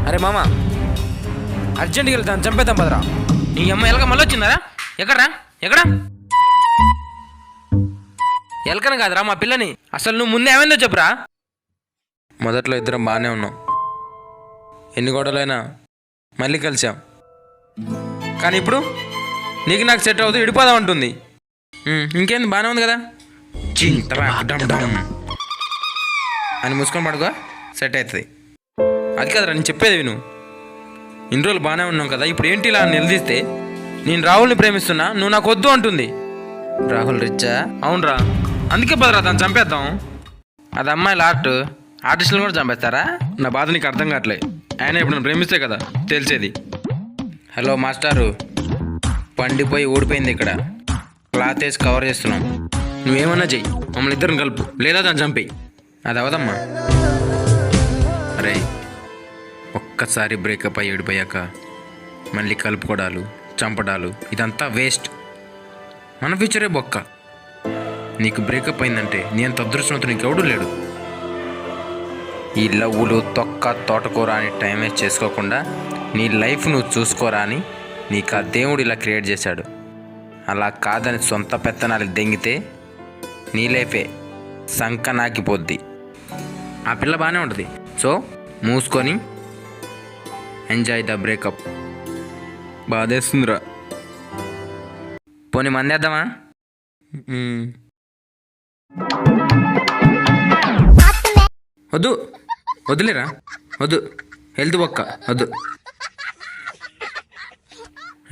అరే మామ, అర్జెంట్కి వెళ్తాను, చంపేద్దాం పదరా. నీ అమ్మ ఎలక మళ్ళీ వచ్చిందరా? ఎక్కడరా? ఎక్కడ? ఎలకను కాదురా, మా పిల్లని. అసలు నువ్వు ముందే ఏమైందో చెప్పురా. మొదట్లో ఇద్దరం బాగానే ఉన్నాం, ఎన్ని గొడవలైనా మళ్ళీ కలిసాం. కానీ ఇప్పుడు నీకు నాకు సెట్ అవుతుంది, విడిపోదాం అంటుంది. ఇంకేంది, బాగానే ఉంది కదా. అని మూసుకొని పడుకో, సెట్ అవుతుంది. అది కదరా నేను చెప్పేది విను. ఇన్ని రోజులు బాగానే ఉన్నాం కదా, ఇప్పుడు ఏంటి ఇలా నిలదీస్తే? నేను రాహుల్ని ప్రేమిస్తున్నా, నువ్వు నాకు వద్దు అంటుంది. రాహుల్ రిచ్చా? అవునరా, అందుకే పదరా తను చంపేద్దాం. అది అమ్మాయిల ఆర్టిస్టులు కూడా చంపేస్తారా? నా బాధ నీకు అర్థం కావట్లే. ఆయన ఇప్పుడు నన్ను ప్రేమిస్తే కదా తెలిసేది. హలో మాస్టారు, పండిపోయి ఊడిపోయింది ఇక్కడ, క్లాత్ వేసి కవర్ చేస్తున్నాం. నువ్వేమన్నా చెయ్యి, మమ్మల్ని ఇద్దరం కలుపు, లేదా దాన్ని చంపి. అది అవదమ్మా. అరే, ఒక్కసారి బ్రేకప్ అయ్యి విడిపోయాక మళ్ళీ కలుపుకోవడాలు, చంపడాలు, ఇదంతా వేస్ట్. మన ఫ్యూచరే బొక్క. నీకు బ్రేకప్ అయిందంటే నీ అంత అదృష్టవంతుడు నీకెవడూ లేడు. ఈ లవ్వులు, తొక్క, తోటకూర అని టైం వేస్ట్ చేసుకోకుండా నీ లైఫ్ నువ్వు చూసుకోరా అని నీకు ఆ దేవుడు ఇలా క్రియేట్ చేశాడు. అలా కాదని సొంత పెత్తనాలకు దెంగితే నీ లైఫే సంకనాకిపోద్ది. ఆ పిల్ల బాగానే ఉంటుంది, సో మూసుకొని ఎంజాయ్ ద బ్రేకప్. బాధేస్తుందిరా. పోనీ మందేద్దామా? వద్దు, వద్దులేరా, వద్దు, హెల్త్ బొక్క వద్దు.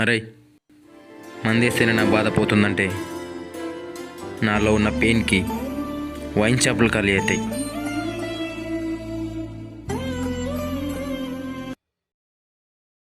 అరే, మందేస్తేనే నా బాధ పోతుందంటే నాలో ఉన్న పెయిన్కి వైన్ షాపులు ఖాళీ అవుతాయి.